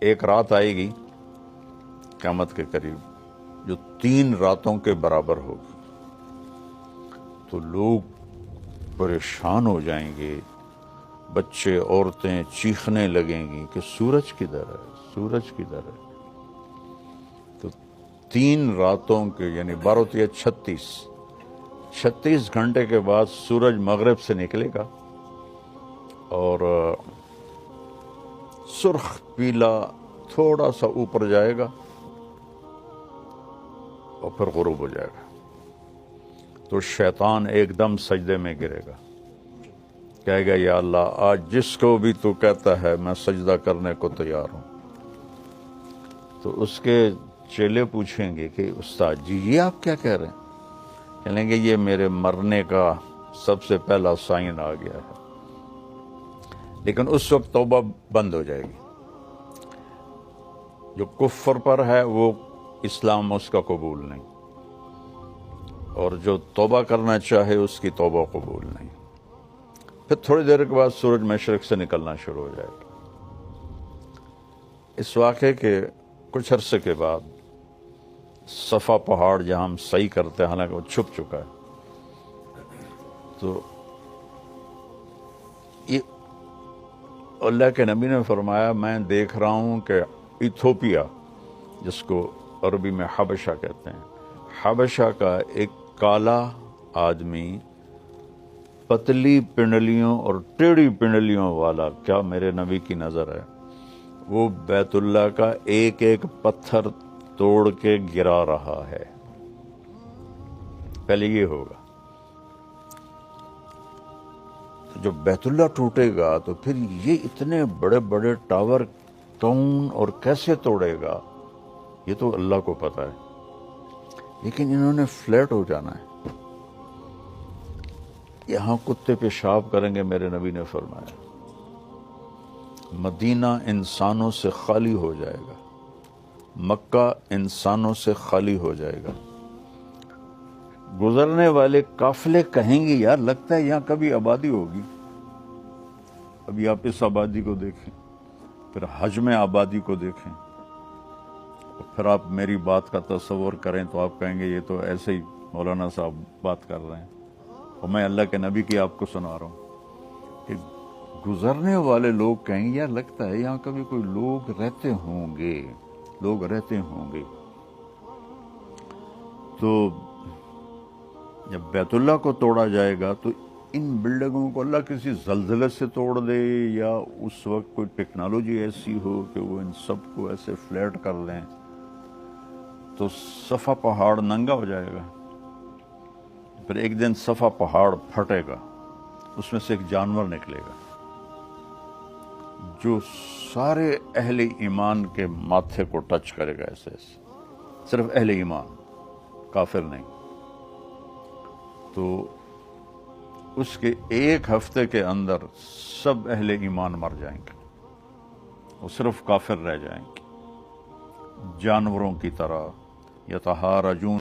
ایک رات آئے گی قیامت کے قریب جو 3 راتوں کے برابر ہوگی، تو لوگ پریشان ہو جائیں گے، بچے عورتیں چیخنے لگیں گی کہ سورج کدھر ہے، سورج کدھر ہے۔ تو 3 راتوں کے یعنی 12 36 گھنٹے کے بعد سورج مغرب سے نکلے گا اور سرخ پیلا تھوڑا سا اوپر جائے گا اور پھر غروب ہو جائے گا۔ تو شیطان ایک دم سجدے میں گرے گا، کہے گا یا اللہ آج جس کو بھی تو کہتا ہے میں سجدہ کرنے کو تیار ہوں۔ تو اس کے چیلے پوچھیں گے کہ استاد جی یہ آپ کیا کہہ رہے ہیں؟ کہیں گے یہ میرے مرنے کا سب سے پہلا سائن آ گیا ہے۔ لیکن اس وقت توبہ بند ہو جائے گی، جو کفر پر ہے وہ اسلام اس کا قبول نہیں، اور جو توبہ کرنا چاہے اس کی توبہ قبول نہیں۔ پھر تھوڑی دیر کے بعد سورج مشرق سے نکلنا شروع ہو جائے گا۔ اس واقعے کے کچھ عرصے کے بعد صفا پہاڑ جہاں ہم صحیح کرتے ہیں، حالانکہ وہ چھپ چکا ہے، تو یہ اللہ کے نبی نے فرمایا میں دیکھ رہا ہوں کہ ایتھوپیا، جس کو عربی میں حبشہ کہتے ہیں، حبشہ کا ایک کالا آدمی پتلی پنڈلیوں اور ٹیڑھی پنڈلیوں والا، کیا میرے نبی کی نظر ہے، وہ بیت اللہ کا ایک ایک پتھر توڑ کے گرا رہا ہے۔ پہلے یہ ہوگا، جب بیت اللہ ٹوٹے گا تو پھر یہ اتنے بڑے بڑے ٹاور کون اور کیسے توڑے گا، یہ تو اللہ کو پتہ ہے، لیکن انہوں نے فلیٹ ہو جانا ہے۔ یہاں کتے پیشاب کریں گے، میرے نبی نے فرمایا۔ مدینہ انسانوں سے خالی ہو جائے گا، مکہ انسانوں سے خالی ہو جائے گا۔ گزرنے والے قافلے کہیں گے یار لگتا ہے یہاں کبھی آبادی ہوگی۔ ابھی آپ اس آبادی کو دیکھیں، پھر حجم آبادی کو دیکھیں، اور پھر آپ میری بات کا تصور کریں تو آپ کہیں گے یہ تو ایسے ہی مولانا صاحب بات کر رہے ہیں، اور میں اللہ کے نبی کی آپ کو سنا رہا ہوں کہ گزرنے والے لوگ کہیں گے یار لگتا ہے یہاں کبھی کوئی لوگ رہتے ہوں گے، لوگ رہتے ہوں گے۔ تو جب بیت اللہ کو توڑا جائے گا تو ان بلڈنگوں کو اللہ کسی زلزلے سے توڑ دے، یا اس وقت کوئی ٹیکنالوجی ایسی ہو کہ وہ ان سب کو ایسے فلیٹ کر لیں، تو صفا پہاڑ ننگا ہو جائے گا۔ پھر ایک دن صفا پہاڑ پھٹے گا، اس میں سے ایک جانور نکلے گا جو سارے اہل ایمان کے ماتھے کو ٹچ کرے گا، ایسے ایسے، صرف اہل ایمان، کافر نہیں۔ تو اس کے 1 ہفتے کے اندر سب اہل ایمان مر جائیں گے، اور صرف کافر رہ جائیں گے، جانوروں کی طرح یتحارجون